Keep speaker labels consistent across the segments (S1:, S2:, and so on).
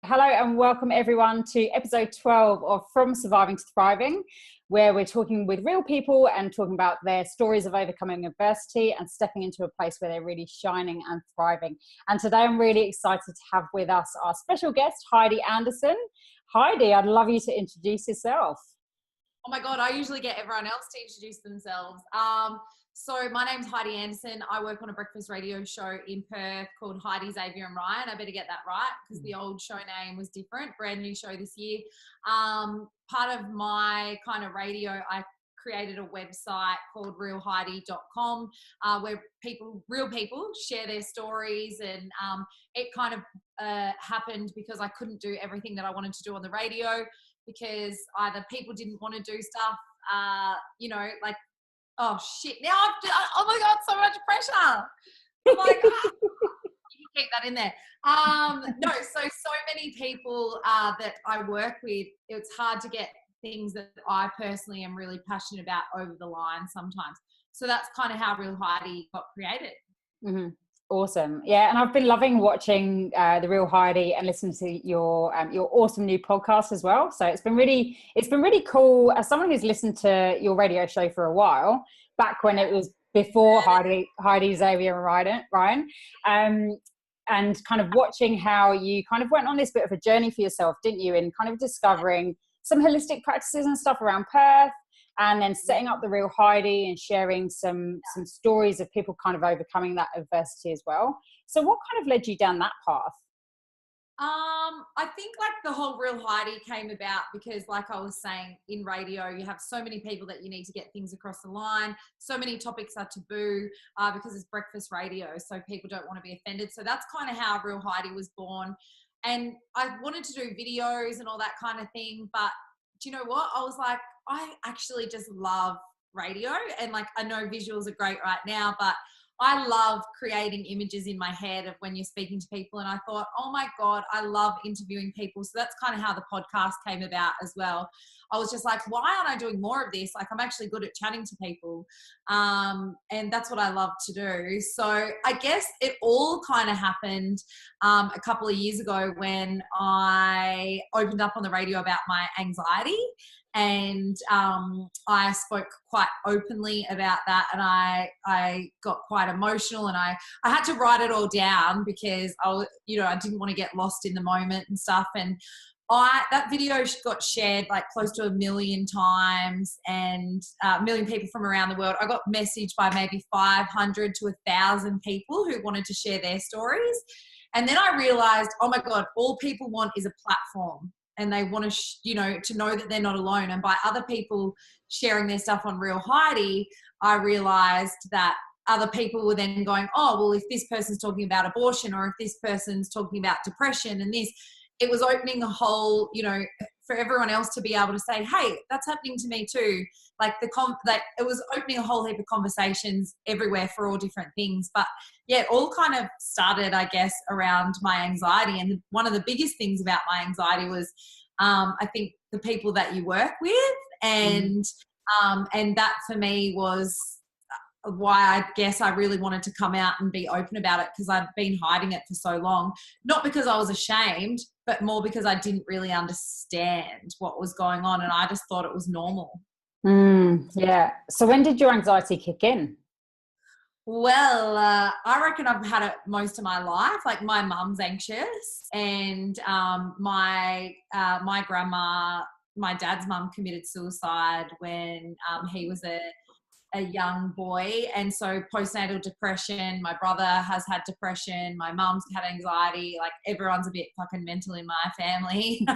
S1: Hello and welcome everyone to episode 12 of From Surviving to Thriving, where we're talking with real people and talking about their stories of overcoming adversity and stepping into a place where they're really shining and thriving. And today I'm really excited to have with us our special guest, Heidi Anderson. Heidi, I'd love you to introduce yourself.
S2: Oh my God, I usually get everyone else to introduce themselves. So my name's Heidi Anderson. I work on a breakfast radio show in Perth called Heidi, Xavier and Ryan. I better get that right because the old show name was different. Brand new show this year. Part of my kind of radio, I created a website called realheidi.com where real people share their stories, and it kind of happened because I couldn't do everything that I wanted to do on the radio because either people didn't want to do stuff, like, oh shit, now oh my God, so much pressure. I'm like, you can keep that in there. No, so many people that I work with, it's hard to get things that I personally am really passionate about over the line sometimes. So that's kind of how Real Heidi got created.
S1: Mm-hmm. Awesome. Yeah, and I've been loving watching the Real Heidi and listening to your awesome new podcast as well. So it's been really cool. As someone who's listened to your radio show for a while, back when it was before Heidi, Xavier and Ryan, and kind of watching how you kind of went on this bit of a journey for yourself, didn't you? In kind of discovering some holistic practices and stuff around Perth, and then setting up the Real Heidi and sharing some stories of people kind of overcoming that adversity as well. So what kind of led you down that path?
S2: I think like the whole Real Heidi came about because, like I was saying, in radio, you have so many people that you need to get things across the line. So many topics are taboo because it's breakfast radio, so people don't want to be offended. So that's kind of how Real Heidi was born. And I wanted to do videos and all that kind of thing, but do you know what? I was like, I actually just love radio, and like I know visuals are great right now, but I love creating images in my head of when you're speaking to people. And I thought, oh my God, I love interviewing people. So that's kind of how the podcast came about as well. I was just like, why aren't I doing more of this? Like, I'm actually good at chatting to people. And that's what I love to do. So I guess it all kind of happened a couple of years ago when I opened up on the radio about my anxiety. And I spoke quite openly about that, and I got quite emotional, and I had to write it all down because I didn't want to get lost in the moment and stuff. And that video got shared like close to 1 million times, and 1 million people from around the world. I got messaged by maybe 500 to 1,000 people who wanted to share their stories. And then I realized, oh my God, all people want is a platform. And they want to, to know that they're not alone. And by other people sharing their stuff on Real Heidi, I realized that other people were then going, oh, well, if this person's talking about abortion, or if this person's talking about depression and this, it was opening a whole, for everyone else to be able to say, hey, that's happening to me too. Like it was opening a whole heap of conversations everywhere for all different things. But yeah, it all kind of started, I guess, around my anxiety. And one of the biggest things about my anxiety was, I think, the people that you work with. And that for me was why I guess I really wanted to come out and be open about it, because I'd been hiding it for so long. Not because I was ashamed, but more because I didn't really understand what was going on, and I just thought it was normal.
S1: Yeah. So when did your anxiety kick in?
S2: Well, I reckon I've had it most of my life. Like, my mum's anxious, and my grandma, my dad's mum, committed suicide when he was a young boy. And so postnatal depression, my brother has had depression, my mum's had anxiety, like everyone's a bit fucking mental in my family.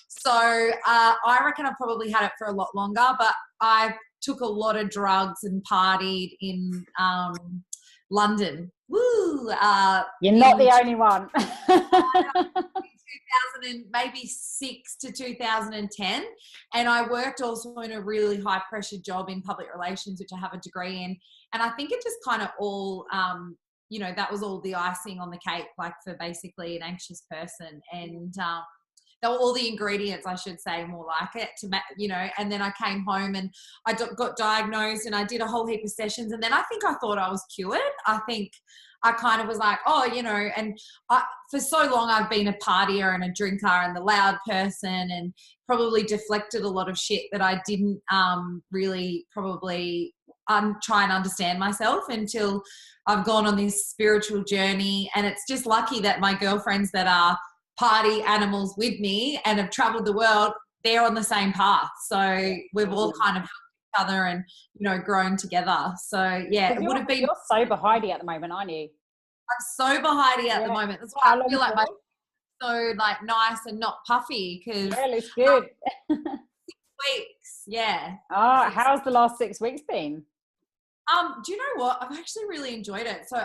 S2: So I reckon I've probably had it for a lot longer, but I took a lot of drugs and partied in London. Woo!
S1: You're not the only one.
S2: 2006 to 2010, and I worked also in a really high pressure job in public relations, which I have a degree in. And I think it just kind of all that was all the icing on the cake, like, for basically an anxious person. And all the ingredients, I should say, more like it, and then I came home and I got diagnosed and I did a whole heap of sessions. And then I think I thought I was cured. I think I kind of was like, and for so long I've been a partier and a drinker and the loud person, and probably deflected a lot of shit that I didn't really probably try and understand myself until I've gone on this spiritual journey. And it's just lucky that my girlfriends that are party animals with me and have traveled the world, they're on the same path. So we've all kind of helped each other and, grown together. So yeah, it would have been.
S1: You're sober Heidi at the moment, aren't you?
S2: I'm sober Heidi at the moment. That's why I feel like my so like nice and not puffy, because
S1: it's good.
S2: 6 weeks. Yeah.
S1: Oh, how's the last 6 weeks been?
S2: Do you know what? I've actually really enjoyed it. So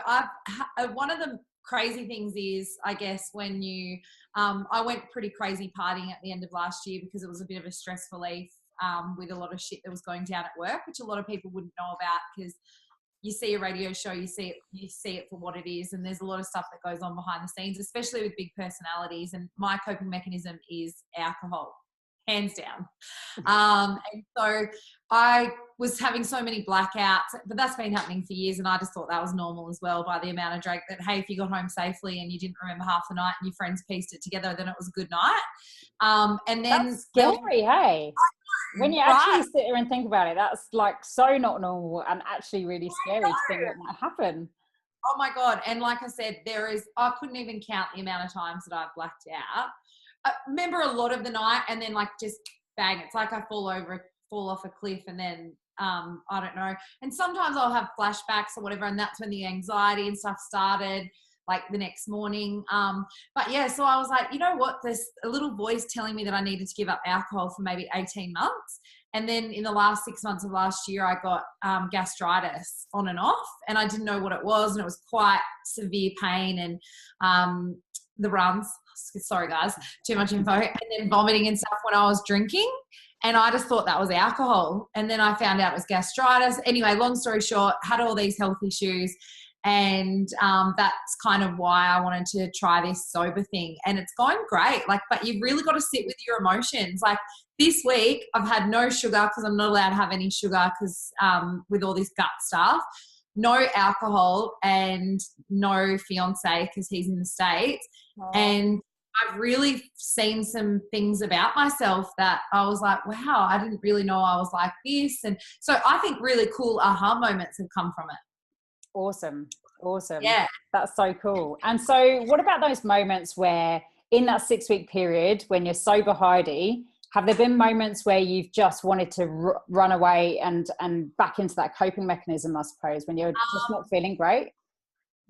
S2: one of the crazy things is, I guess, when I went pretty crazy partying at the end of last year because it was a bit of a stress relief with a lot of shit that was going down at work, which a lot of people wouldn't know about, because you see a radio show, you see it for what it is, and there's a lot of stuff that goes on behind the scenes, especially with big personalities. And my coping mechanism is alcohol, hands down. And so I was having so many blackouts, but that's been happening for years, and I just thought that was normal as well, by the amount of drink that, hey, if you got home safely and you didn't remember half the night and your friends pieced it together, then it was a good night. And then
S1: that's scary, hey? When you actually sit there and think about it, that's like so not normal and actually really scary to think that might happen.
S2: Oh my God. And like I said, I couldn't even count the amount of times that I've blacked out. I remember a lot of the night, and then like just bang, it's like I fall off a cliff, and then I don't know. And sometimes I'll have flashbacks or whatever, and that's when the anxiety and stuff started, like the next morning. But yeah, so I was like, you know what? There's a little voice telling me that I needed to give up alcohol for maybe 18 months. And then in the last 6 months of last year, I got gastritis on and off, and I didn't know what it was. And it was quite severe pain and the runs. Sorry guys, too much info. And then vomiting and stuff when I was drinking. And I just thought that was alcohol. And then I found out it was gastritis. Anyway, long story short, had all these health issues. And that's kind of why I wanted to try this sober thing. And it's going great. But you've really got to sit with your emotions. Like this week, I've had no sugar because I'm not allowed to have any sugar because with all this gut stuff. No alcohol and no fiance because he's in the States. Oh. And I've really seen some things about myself that I was like, wow, I didn't really know I was like this. And so I think really cool aha moments have come from it.
S1: Awesome.
S2: Yeah.
S1: That's so cool. And so what about those moments where in that 6 week period when you're sober Heidi, have there been moments where you've just wanted to run away and back into that coping mechanism, I suppose, when you're just not feeling great?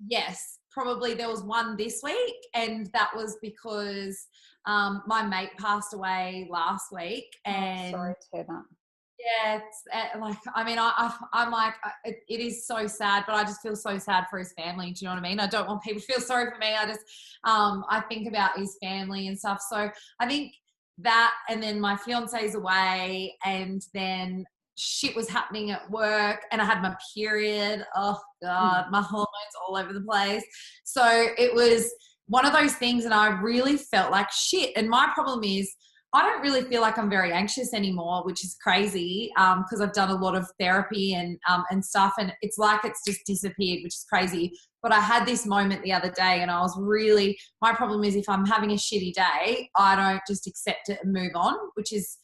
S2: Yes, probably there was one this week, and that was because my mate passed away last week. And
S1: sorry to hear that.
S2: Yeah, it's I'm like, it is so sad, but I just feel so sad for his family. Do you know what I mean? I don't want people to feel sorry for me. I just, I think about his family and stuff. So I think that, and then my fiance's away, and then shit was happening at work, and I had my period. Oh God, my hormones all over the place. So it was one of those things, and I really felt like shit. And my problem is, I don't really feel like I'm very anxious anymore, which is crazy because I've done a lot of therapy and stuff, and it's like it's just disappeared, which is crazy. But I had this moment the other day, and I was really, my problem is if I'm having a shitty day, I don't just accept it and move on, which is,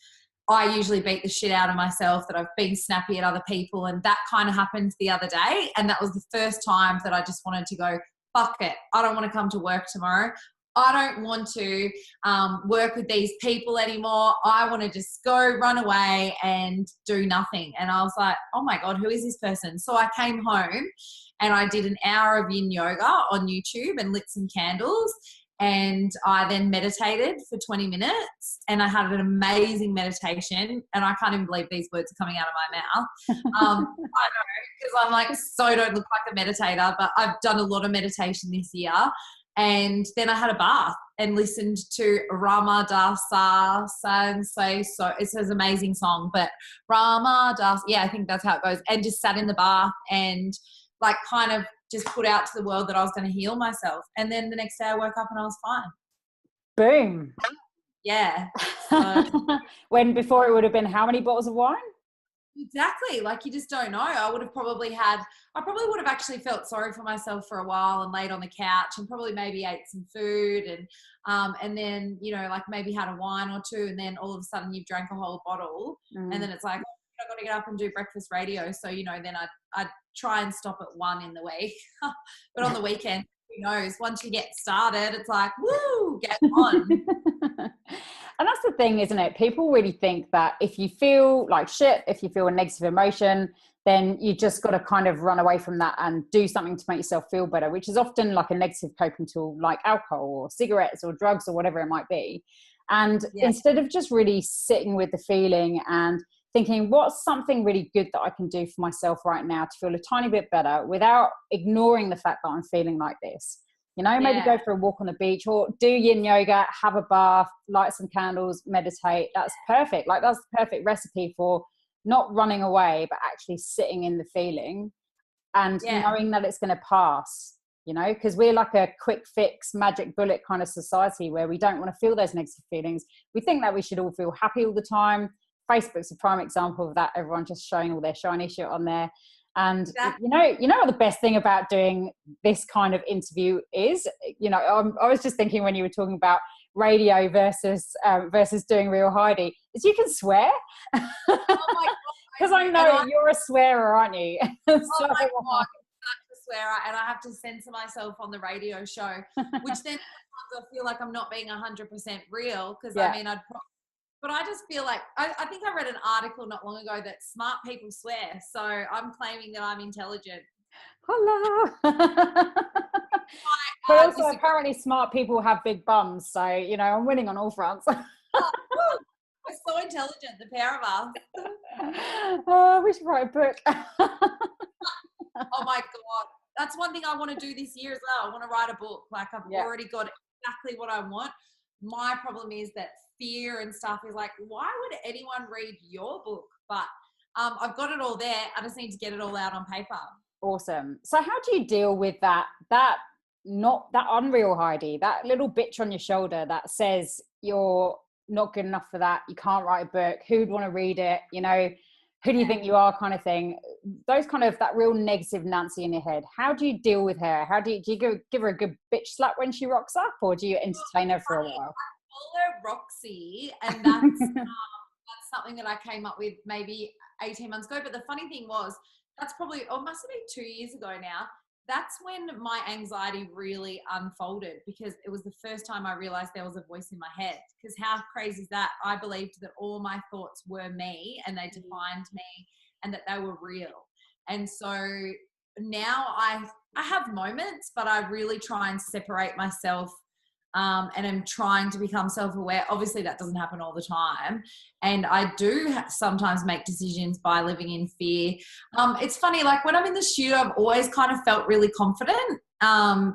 S2: I usually beat the shit out of myself that I've been snappy at other people, and that kind of happened the other day. And that was the first time that I just wanted to go, fuck it. I don't want to come to work tomorrow. I don't want to work with these people anymore. I want to just go run away and do nothing. And I was like, oh my God, who is this person? So I came home and I did an hour of yin yoga on YouTube and lit some candles. And I then meditated for 20 minutes, and I had an amazing meditation. And I can't even believe these words are coming out of my mouth. I know, because I'm like, so don't look like a meditator, but I've done a lot of meditation this year. And then I had a bath and listened to Rama Dasa Sansei. So it's an amazing song, but Rama Dasa, yeah, I think that's how it goes. And just sat in the bath and like kind of just put out to the world that I was going to heal myself. And then the next day I woke up and I was fine.
S1: Boom.
S2: Yeah. So,
S1: When before it would have been how many bottles of wine?
S2: exactly. Like, you just don't know. I probably would have actually felt sorry for myself for a while and laid on the couch and probably maybe ate some food and then, you know, like maybe had a wine or two, and then all of a sudden you've drank a whole bottle and then it's like, oh, I've got to get up and do breakfast radio. So, you know, then I'd try and stop at 1 in the week, but on the weekend, who knows? Once you get started, it's like, woo, get on.
S1: And that's the thing, isn't it? People really think that if you feel like shit, if you feel a negative emotion, then you just got to kind of run away from that and do something to make yourself feel better, which is often like a negative coping tool, like alcohol or cigarettes or drugs or whatever it might be. And instead of just really sitting with the feeling and thinking, what's something really good that I can do for myself right now to feel a tiny bit better without ignoring the fact that I'm feeling like this. You know, maybe go for a walk on the beach or do yin yoga, have a bath, light some candles, meditate. That's perfect. Like, that's the perfect recipe for not running away, but actually sitting in the feeling and knowing that it's going to pass, you know, because we're like a quick fix, magic bullet kind of society where we don't want to feel those negative feelings. We think that we should all feel happy all the time. Facebook's a prime example of that. Everyone just showing all their shiny shit on there. And you know what the best thing about doing this kind of interview is? You know, I was just thinking when you were talking about radio versus doing Real Heidi, is you can swear.
S2: Oh my God.
S1: Because I know you're a swearer, aren't you?
S2: Oh my God, I'm such a swearer, and I have to censor myself on the radio show, which then sometimes I feel like I'm not being 100% real, because I mean, but I just feel like, I think I read an article not long ago that smart people swear. So I'm claiming that I'm intelligent.
S1: Hello. But also apparently smart people have big bums. So, you know, I'm winning on all fronts.
S2: We're so intelligent, the pair of us.
S1: We should write a book.
S2: Oh my God. That's one thing I want to do this year as well. I want to write a book. Like, I've already got exactly what I want. My problem is that fear and stuff is like, why would anyone read your book? But I've got it all there. I just need to get it all out on paper.
S1: Awesome. So how do you deal with that not that unreal Heidi, that little bitch on your shoulder that says you're not good enough for that, you can't write a book, who'd want to read it, you know, who do you think you are, kind of thing? Those kind of, that real negative Nancy in your head. How do you deal with her? How do you give her a good bitch slap when she rocks up, or do you entertain her for a while?
S2: I call her Roxy, and that's something that I came up with maybe 18 months ago. But the funny thing was, that's probably, it must have been 2 years ago now. That's when my anxiety really unfolded, because it was the first time I realized there was a voice in my head. Because how crazy is that? I believed that all my thoughts were me and they defined me and that they were real. And so now I have moments, but I really try and separate myself and I'm trying to become self-aware. Obviously that doesn't happen all the time. And I do sometimes make decisions by living in fear. It's funny, like when I'm in the studio, I've always kind of felt really confident.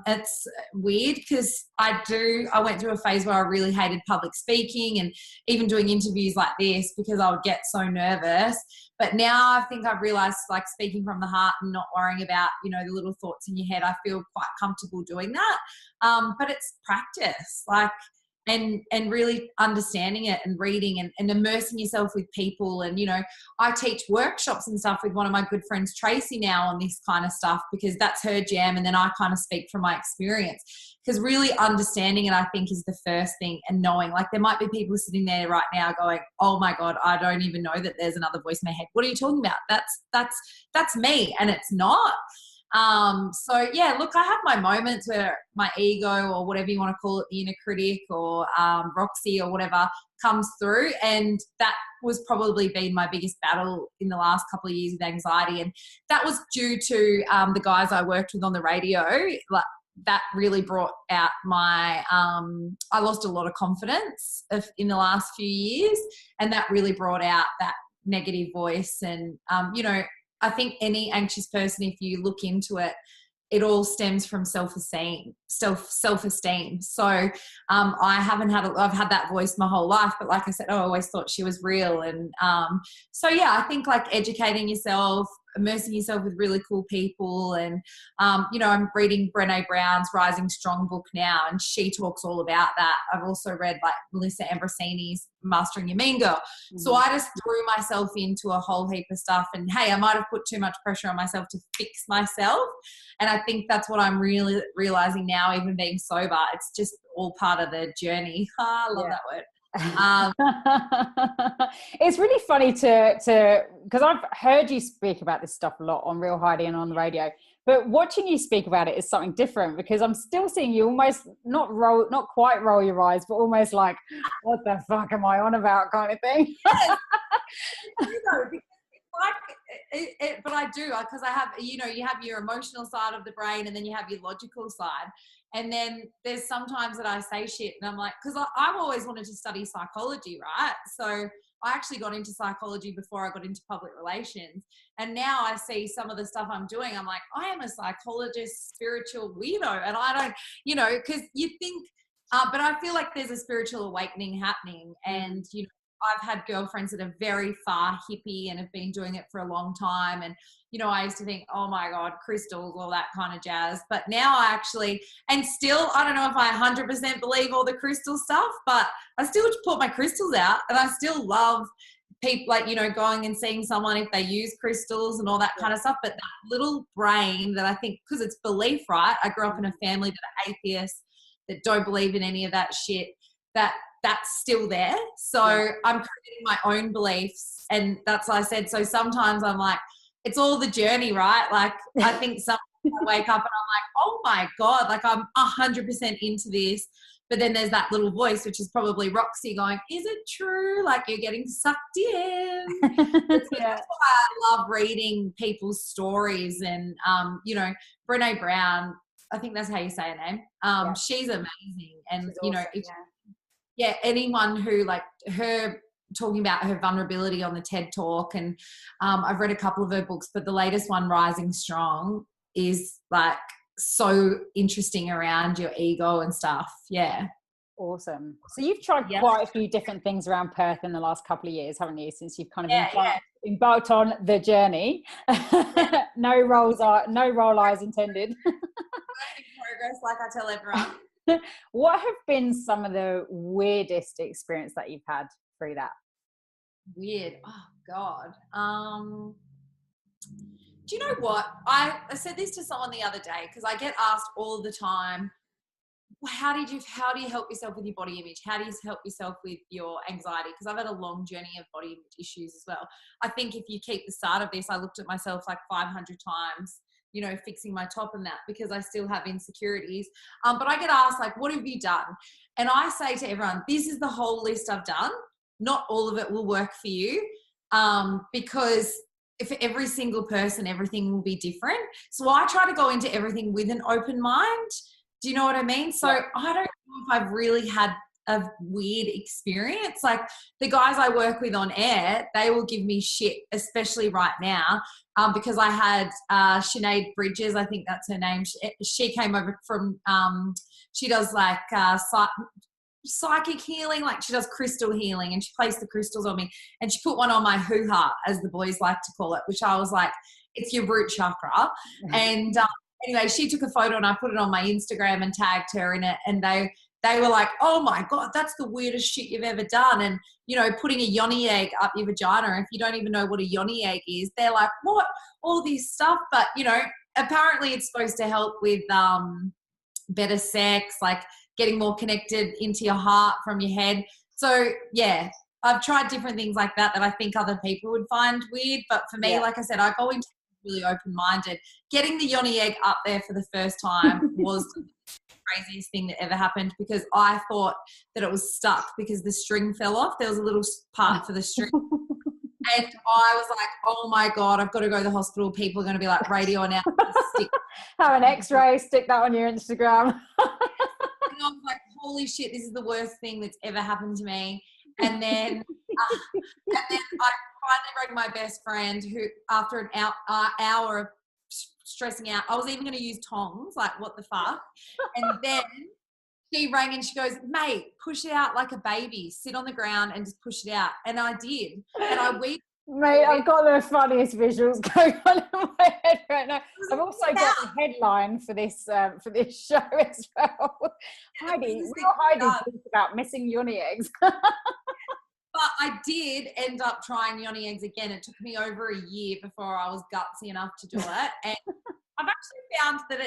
S2: It's weird because I went through a phase where I really hated public speaking and even doing interviews like this because I would get so nervous. But now I think I've realized, like, speaking from the heart and not worrying about, you know, the little thoughts in your head, I feel quite comfortable doing that. But it's practice, like, and really understanding it and reading and immersing yourself with people. And, you know, I teach workshops and stuff with one of my good friends, Tracy, now on this kind of stuff because that's her jam. And then I kind of speak from my experience, because really understanding it, I think, is the first thing. And knowing, like, there might be people sitting there right now going, oh my God, I don't even know that there's another voice in my head. What are you talking about? That's me. And it's not. So yeah, look, I have my moments where my ego, or whatever you want to call it, the inner critic, or Roxy or whatever, comes through. And that was probably been my biggest battle in the last couple of years with anxiety. And that was due to the guys I worked with on the radio. Like, that really brought out my, I lost a lot of confidence in the last few years. And that really brought out that negative voice. And, you know, I think any anxious person, if you look into it, it all stems from self-esteem. self-esteem. So I've had that voice my whole life, but like I said, I always thought she was real. And so yeah, I think like educating yourself, immersing yourself with really cool people. And I'm reading Brené Brown's Rising Strong book now, and she talks all about that. I've also read like Melissa Ambrosini's Mastering Your Mean Girl. So I just threw myself into a whole heap of stuff, and hey, I might have put too much pressure on myself to fix myself. And I think that's what I'm really realizing now, even being sober. It's just all part of the journey. I love that word.
S1: It's really funny to because I've heard you speak about this stuff a lot on Real Heidi and on the radio, but watching you speak about it is something different, because I'm still seeing you almost not quite roll your eyes, but almost like, what the fuck am I on about, kind of thing.
S2: Yes. But I do, because I have, you have your emotional side of the brain, and then you have your logical side. And then there's sometimes that I say shit and I'm like, because I've always wanted to study psychology, right? So I actually got into psychology before I got into public relations. And now I see some of the stuff I'm doing. I'm like, I am a psychologist, spiritual weirdo. And I don't, because you think, but I feel like there's a spiritual awakening happening. And, I've had girlfriends that are very far hippie and have been doing it for a long time. And, I used to think, oh my God, crystals, all that kind of jazz. But now I actually, and still, I don't know if I 100% believe all the crystal stuff, but I still put my crystals out, and I still love people like, going and seeing someone if they use crystals and all that kind of stuff. But that little brain that I think, because it's belief, right? I grew up in a family that are atheists, that don't believe in any of that shit, that's still there. So I'm creating my own beliefs, and that's what I said. So sometimes I'm like, it's all the journey, right? Like I think sometimes I wake up and I'm like, oh my God, like I'm 100% into this. But then there's that little voice, which is probably Roxy going, is it true? Like you're getting sucked in. That's why I love reading people's stories. And, Brené Brown, I think that's how you say her name. She's amazing. And,
S1: she's awesome,
S2: anyone who like her talking about her vulnerability on the TED Talk, and I've read a couple of her books, but the latest one, Rising Strong, is like so interesting around your ego and stuff. Yeah.
S1: Awesome. So you've tried quite a few different things around Perth in the last couple of years, haven't you? Since you've kind of embarked on the journey. No roll eyes intended.
S2: Work in progress, like I tell everyone.
S1: What have been some of the weirdest experience that you've had through that?
S2: Weird. Oh God. Do you know what? I said this to someone the other day, because I get asked all the time, how do you help yourself with your body image? How do you help yourself with your anxiety? Because I've had a long journey of body image issues as well. I think if you keep the start of this, I looked at myself like 500 times, fixing my top and that, because I still have insecurities. But I get asked like, what have you done? And I say to everyone, this is the whole list I've done. Not all of it will work for you, because for every single person, everything will be different. So I try to go into everything with an open mind. Do you know what I mean? So I don't know if I've really had a weird experience. Like the guys I work with on air, they will give me shit, especially right now, because I had Sinead Bridges, I think that's her name. She came over from, she does like psychic healing, like she does crystal healing, and she placed the crystals on me, and she put one on my hoo-ha, as the boys like to call it, which I was like, it's your root chakra. And anyway, she took a photo and I put it on my Instagram and tagged her in it, and they were like, oh my God, that's the weirdest shit you've ever done. And, putting a yoni egg up your vagina, if you don't even know what a yoni egg is, they're like, what? All this stuff. But, apparently it's supposed to help with better sex, like getting more connected into your heart from your head. So, yeah, I've tried different things like that I think other people would find weird. But for me, like I said, I go into really open-minded. Getting the yoni egg up there for the first time was the craziest thing that ever happened, because I thought that it was stuck because the string fell off. There was a little part for the string. And I was like, oh my God, I've got to go to the hospital. People are going to be like, radio now.
S1: Have an x-ray, stick that on your Instagram.
S2: And I was like, holy shit, this is the worst thing that's ever happened to me. And then I finally rang my best friend, who after an hour of stressing out. I was even going to use tongs, like what the fuck. And then she rang and she goes, mate, push it out like a baby. Sit on the ground and just push it out. And I did. And I weeped.
S1: Mate, I've got the funniest visuals going on in my head right now. I've also got the headline for this show as well. Heidi, Real Heidi talks about missing yoni eggs.
S2: But I did end up trying yoni eggs again. It took me over a year before I was gutsy enough to do it. And I've actually found that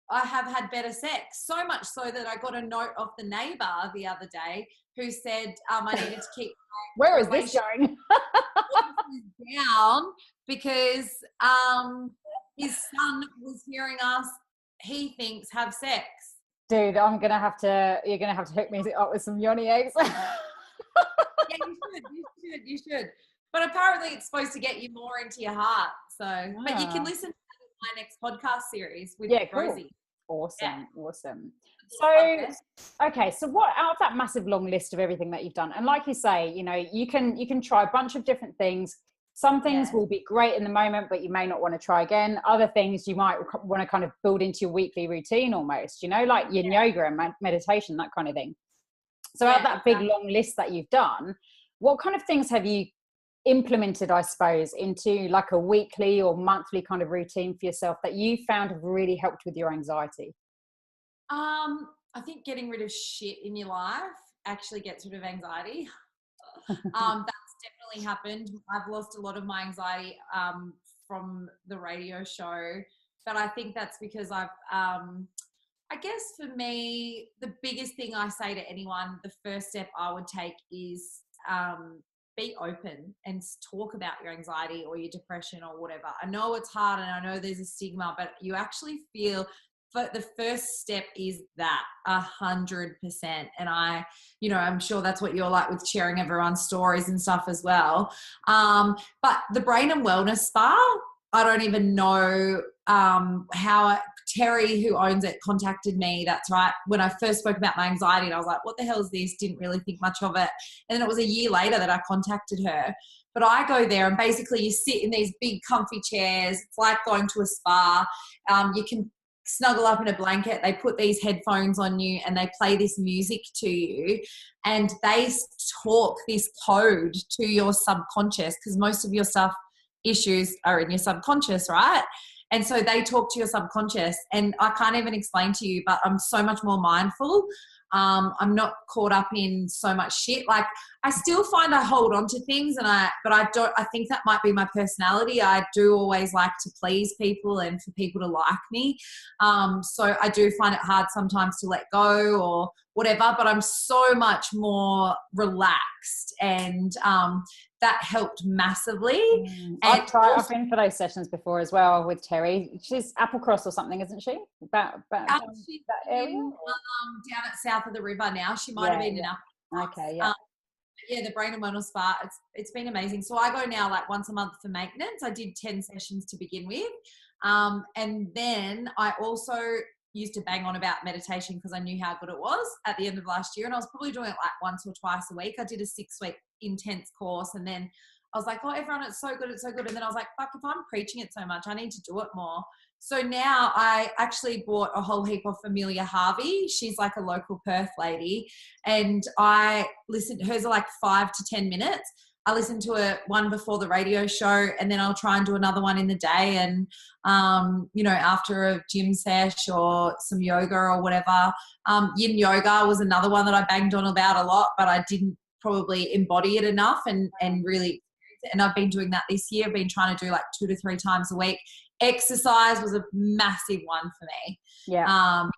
S2: I have had better sex, so much so that I got a note off the neighbour the other day who said I needed to keep
S1: where is this going?
S2: down because his son was hearing us, he thinks, have sex.
S1: Dude, you're gonna have to hook me up with some yoni eggs.
S2: Yeah, you should. But apparently it's supposed to get you more into your heart. So, but you can listen to my next podcast series with Rosie.
S1: Cool. Awesome. So, okay, so what out of that massive long list of everything that you've done, and like you say, you know, you can try a bunch of different things. Some things will be great in the moment, but you may not want to try again. Other things you might want to kind of build into your weekly routine almost, you know, like yin yoga and meditation, that kind of thing. So out of that big long list that you've done, what kind of things have you implemented, I suppose, into like a weekly or monthly kind of routine for yourself that you found have really helped with your anxiety?
S2: I think getting rid of shit in your life actually gets rid of anxiety. That's definitely happened. I've lost a lot of my anxiety from the radio show, but I think that's because I guess for me, the biggest thing I say to anyone, the first step I would take is be open and talk about your anxiety or your depression or whatever. I know it's hard and I know there's a stigma, but you actually feel, but the first step is that 100%. And I'm sure that's what you're like with sharing everyone's stories and stuff as well. But the Brain and Wellness Spa, I don't even know how Terry, who owns it, contacted me. That's right. When I first spoke about my anxiety, and I was like, what the hell is this? Didn't really think much of it. And then it was a year later that I contacted her. But I go there and basically you sit in these big comfy chairs. It's like going to a spa. You can snuggle up in a blanket. They put these headphones on you and they play this music to you. And they talk this code to your subconscious, because most of your issues are in your subconscious, right? And so they talk to your subconscious, and I can't even explain to you, but I'm so much more mindful. I'm not caught up in so much shit. Like I still find I hold on to things but I think that might be my personality. I do always like to please people and for people to like me. So I do find it hard sometimes to let go or whatever, but I'm so much more relaxed and that helped massively.
S1: I've been for those sessions before as well with Terry. She's Applecross or something, isn't she? About
S2: she's
S1: that area?
S2: Down at south of the river now. She might have been in Applecross.
S1: Okay, yeah.
S2: The Brain and Wellness Spa, it's been amazing. So I go now like once a month for maintenance. I did 10 sessions to begin with. And then I also used to bang on about meditation because I knew how good it was at the end of last year. And I was probably doing it like once or twice a week. I did a 6-week intense course. And then I was like, oh, everyone, it's so good. It's so good. And then I was like, fuck, if I'm preaching it so much, I need to do it more. So now I actually bought a whole heap of Amelia Harvey. She's like a local Perth lady. And I listened, hers are like 5 to 10 minutes. I listen to one before the radio show, and then I'll try and do another one in the day. And, after a gym sesh or some yoga or whatever. Yin yoga was another one that I banged on about a lot, but I didn't probably embody it enough and really, and I've been doing that this year. I've been trying to do like 2 to 3 times a week. Exercise was a massive one for me.
S1: Yeah.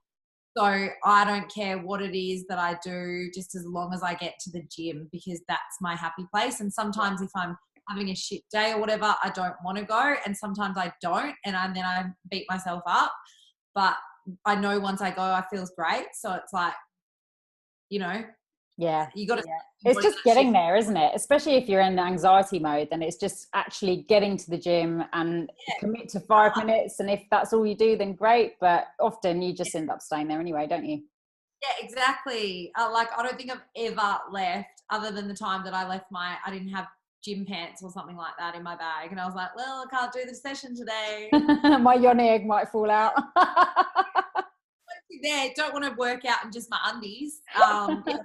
S2: So I don't care what it is that I do, just as long as I get to the gym, because that's my happy place. And sometimes if I'm having a shit day or whatever, I don't want to go. And sometimes I don't. And then I beat myself up. But I know once I go, I feel great. So it's like,
S1: yeah,
S2: you got to.
S1: Yeah. It's just getting there, isn't it? Especially if you're in the anxiety mode, then it's just actually getting to the gym and commit to 5 minutes. And if that's all you do, then great. But often you just end up staying there anyway, don't you?
S2: Yeah, exactly. I don't think I've ever left, other than the time that I left I didn't have gym pants or something like that in my bag. And I was like, well, I can't do the session today.
S1: My yoni egg might fall out.
S2: There, don't want to work out in just my undies. If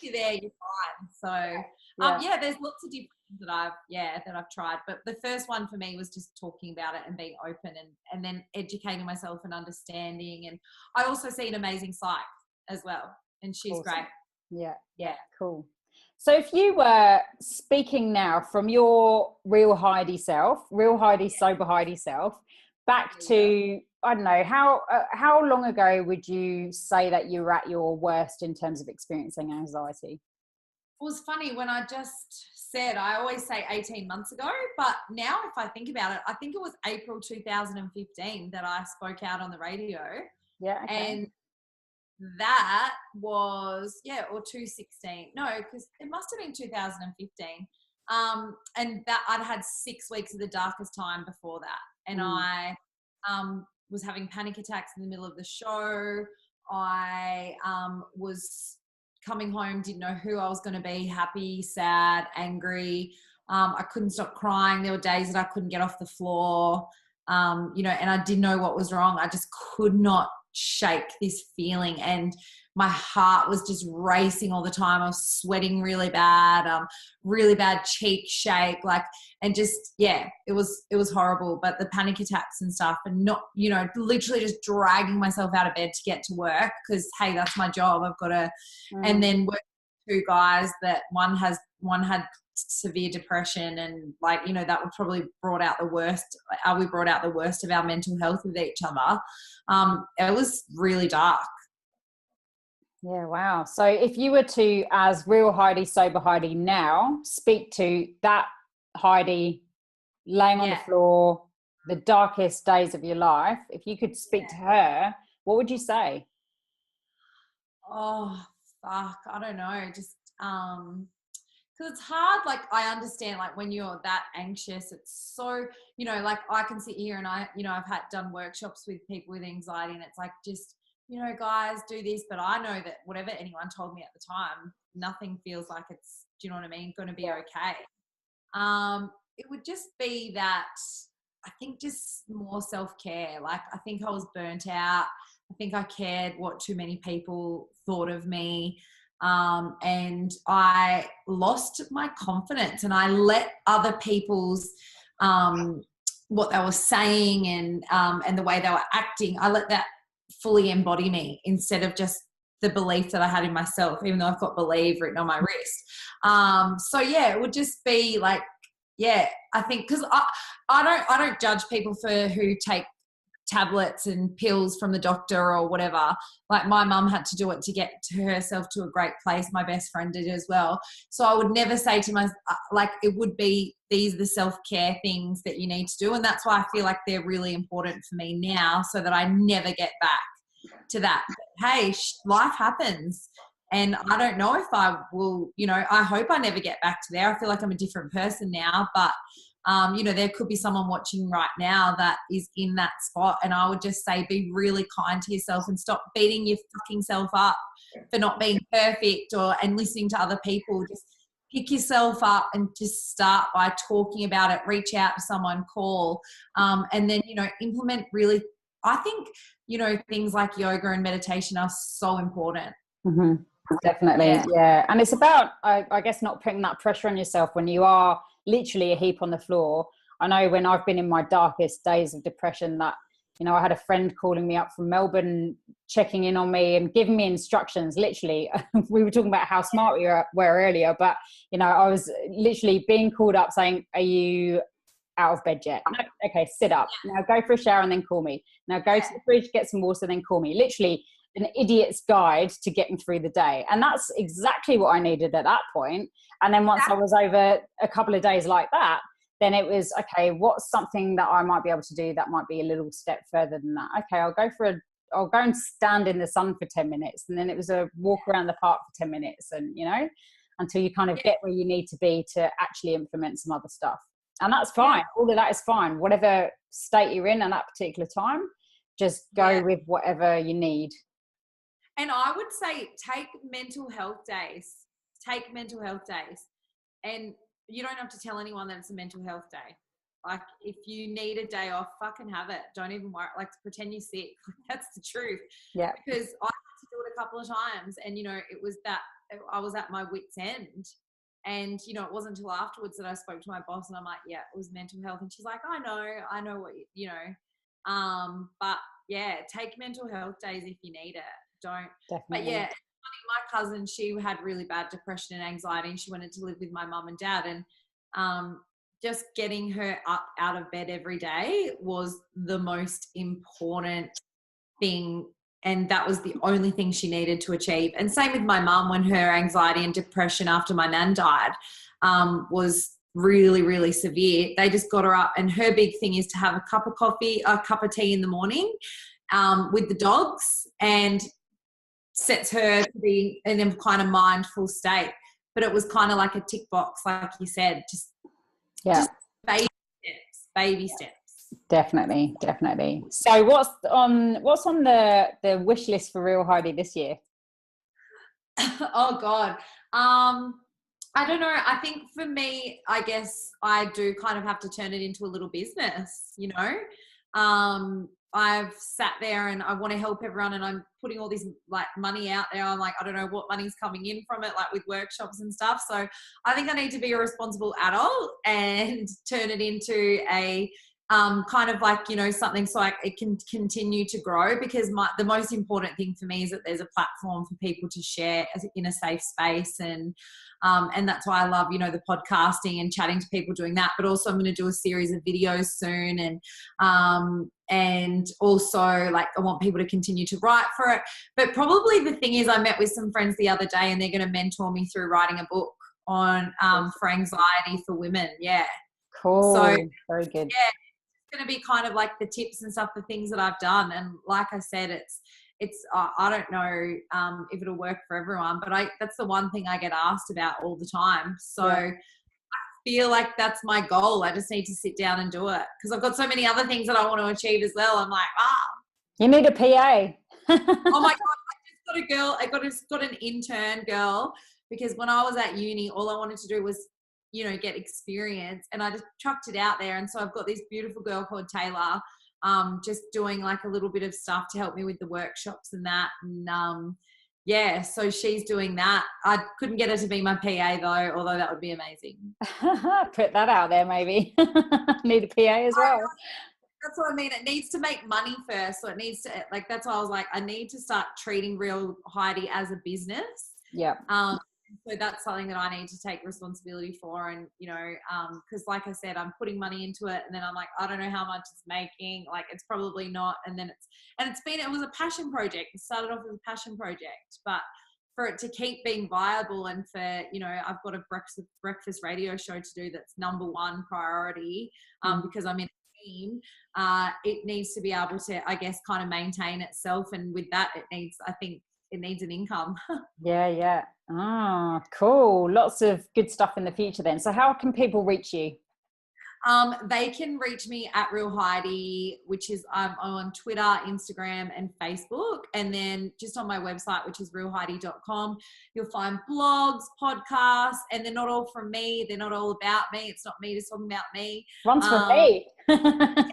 S2: you're there, you're fine. So there's lots of different things that I've tried. But the first one for me was just talking about it and being open and then educating myself and understanding. And I also see an amazing psych as well. And she's
S1: awesome.
S2: great.
S1: Yeah, cool. So if you were speaking now from your real Heidi self, real Heidi, sober Heidi self, back to, I don't know, how long ago would you say that you were at your worst in terms of experiencing anxiety?
S2: It was funny when I just said, I always say 18 months ago, but now if I think about it, I think it was April 2015 that I spoke out on the radio.
S1: Yeah. Okay.
S2: And that was, or 2016. No, because it must have been 2015. And that I'd had 6 weeks of the darkest time before that. And I was having panic attacks in the middle of the show. I was coming home, didn't know who I was going to be, happy, sad, angry. I couldn't stop crying. There were days that I couldn't get off the floor, and I didn't know what was wrong. I just could not shake this feeling, and my heart was just racing all the time. I was sweating really bad cheek shake, and just, it was horrible. But the panic attacks and stuff, and not, literally just dragging myself out of bed to get to work because, hey, that's my job. I've got to, and then work with 2 guys that one had severe depression, and that would probably brought out the worst. We brought out the worst of our mental health with each other. It was really dark.
S1: Yeah, wow. So if you were to, as real Heidi, sober Heidi now, speak to that Heidi laying on the floor, the darkest days of your life, if you could speak to her, what would you say?
S2: Oh, fuck. I don't know. Just, because it's hard. I understand, when you're that anxious, it's so, I can sit here and I've done workshops with people with anxiety, and it's just, guys, do this. But I know that whatever anyone told me at the time, nothing feels like it's, do you know what I mean, going to be okay. It would just be that, I think, just more self-care. I think I was burnt out. I think I cared what too many people thought of me. And I lost my confidence, and I let other people's, what they were saying and the way they were acting, I let that fully embody me instead of just the belief that I had in myself, even though I've got believe written on my wrist. It would just be I think, because I don't judge people for who take tablets and pills from the doctor or whatever. My mum had to do it to get to herself to a great place. My best friend did as well. So I would never say to myself, it would be, these are the self-care things that you need to do. And that's why I feel like they're really important for me now, so that I never get back to that. But, hey, life happens. And I don't know if I will, I hope I never get back to there. I feel like I'm a different person now, but there could be someone watching right now that is in that spot. And I would just say, be really kind to yourself and stop beating your fucking self up for not being perfect and listening to other people. Just pick yourself up and just start by talking about it, reach out to someone, call, and then, implement really, I think, things like yoga and meditation are so important.
S1: Mm-hmm. Definitely. Yeah. And it's about, I guess, not putting that pressure on yourself when you are literally a heap on the floor. I know when I've been in my darkest days of depression that, I had a friend calling me up from Melbourne, checking in on me and giving me instructions. Literally, we were talking about how smart we were earlier, but, I was literally being called up saying, are you out of bed yet? No. Okay, sit up. Now go for a shower and then call me. Now go to the fridge, get some water, then call me. Literally an idiot's guide to getting through the day. And that's exactly what I needed at that point. And then once I was over a couple of days like that, then it was, okay, what's something that I might be able to do that might be a little step further than that? Okay, I'll go and stand in the sun for 10 minutes. And then it was a walk around the park for 10 minutes and, until you kind of get where you need to be to actually implement some other stuff. And that's fine. All of that is fine. Whatever state you're in at that particular time, just go with whatever you need.
S2: And I would say take mental health days. And you don't have to tell anyone that it's a mental health day. Like, if you need a day off, fucking have it. Don't even worry. Like, pretend you're sick. That's the truth.
S1: Yeah.
S2: Because I had to do it a couple of times, and it was that I was at my wit's end. And it wasn't until afterwards that I spoke to my boss, and I'm like, yeah, it was mental health. And she's like, I know what but yeah, take mental health days if you need it. Don't.
S1: Definitely.
S2: But yeah, it's funny, my cousin, she had really bad depression and anxiety, and she wanted to live with my mum and dad, and just getting her up out of bed every day was the most important thing. And that was the only thing she needed to achieve. And same with my mum, when her anxiety and depression after my nan died was really, really severe. They just got her up, and her big thing is to have a cup of tea in the morning with the dogs, and sets her to be in a kind of mindful state. But it was kind of like a tick box, like you said, just baby steps.
S1: Definitely. So what's on the wish list for Real Heidi this year?
S2: Oh God. I don't know. I think for me, I guess I do kind of have to turn it into a little business, I've sat there and I want to help everyone, and I'm putting all this like money out there. I'm like, I don't know what money's coming in from it, like with workshops and stuff. So I think I need to be a responsible adult and turn it into a kind of like, something so it can continue to grow, because the most important thing for me is that there's a platform for people to share in a safe space. And that's why I love, the podcasting and chatting to people doing that. But also I'm going to do a series of videos soon. And also, like, I want people to continue to write for it. But probably the thing is, I met with some friends the other day, and they're going to mentor me through writing a book on for anxiety for women. Yeah.
S1: Cool.
S2: So
S1: very good.
S2: Yeah, it's going to be kind of like the tips and stuff, the things that I've done. And like I said, it's I don't know if it'll work for everyone, but that's the one thing I get asked about all the time. So I feel like that's my goal. I just need to sit down and do it, because I've got so many other things that I want to achieve as well. I'm like,
S1: you need a PA.
S2: Oh my God, I just got a girl. I got an intern girl, because when I was at uni, all I wanted to do was, get experience, and I just chucked it out there. And so I've got this beautiful girl called Taylor, just doing like a little bit of stuff to help me with the workshops and that. And so she's doing that. I couldn't get her to be my PA though, although that would be amazing.
S1: Put that out there, maybe. Need a PA as well.
S2: That's what I mean. It needs to make money first. So it needs to, like, that's why I was like, I need to start treating Real Heidi as a business.
S1: Yeah.
S2: So that's something that I need to take responsibility for. And, because like I said, I'm putting money into it, and then I'm like, I don't know how much it's making. Like, it's probably not. And then it was a passion project. It started off as a passion project, but for it to keep being viable, and for, I've got a breakfast radio show to do that's number one priority, because I'm in a team, it needs to be able to, I guess, kind of maintain itself. And with that, it needs an income.
S1: Yeah. Cool. Lots of good stuff in the future then. So how can people reach you?
S2: They can reach me at Real Heidi, which is on Twitter, Instagram, and Facebook. And then just on my website, which is realheidi.com, you'll find blogs, podcasts, and they're not all from me. They're not all about me. It's not me just talking about me.
S1: One's from me.
S2: Exactly.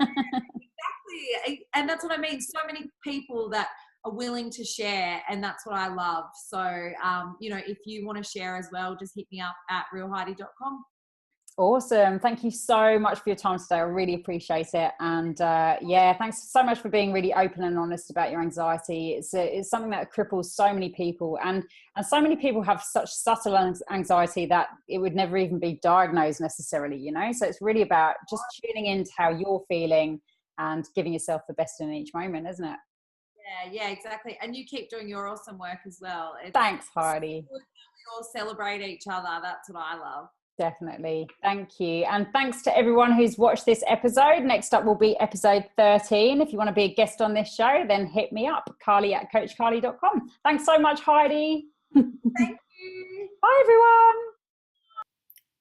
S2: And that's what I mean. So many people that are willing to share, and that's what I love. So, if you want to share as well, just hit me up at realheidi.com.
S1: Awesome. Thank you so much for your time today. I really appreciate it. And thanks so much for being really open and honest about your anxiety. It's something that cripples so many people, and so many people have such subtle anxiety that it would never even be diagnosed necessarily, So it's really about just tuning into how you're feeling and giving yourself the best in each moment, isn't it?
S2: Yeah, exactly. And you keep doing your awesome work as well.
S1: Thanks, Heidi.
S2: We all celebrate each other. That's what I love.
S1: Definitely. Thank you. And thanks to everyone who's watched this episode. Next up will be episode 13. If you want to be a guest on this show, then hit me up, carly@coachcarly.com. Thanks so much, Heidi.
S2: Thank you.
S1: Bye, everyone.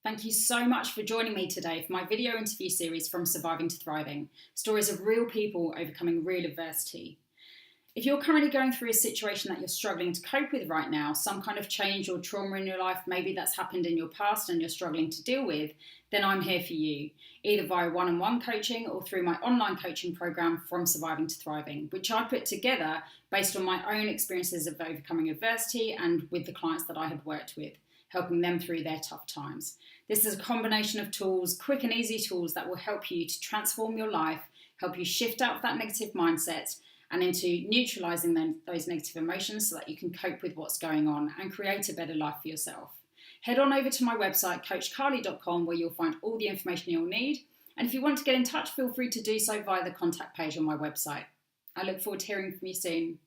S3: Thank you so much for joining me today for my video interview series From Surviving to Thriving, stories of real people overcoming real adversity. If you're currently going through a situation that you're struggling to cope with right now, some kind of change or trauma in your life, maybe that's happened in your past and you're struggling to deal with, then I'm here for you, either via one-on-one coaching or through my online coaching program, From Surviving to Thriving, which I put together based on my own experiences of overcoming adversity and with the clients that I had worked with, helping them through their tough times. This is a combination of tools, quick and easy tools that will help you to transform your life, help you shift out of that negative mindset and into neutralizing those negative emotions so that you can cope with what's going on and create a better life for yourself. Head on over to my website, coachcarly.com, where you'll find all the information you'll need. And if you want to get in touch, feel free to do so via the contact page on my website. I look forward to hearing from you soon.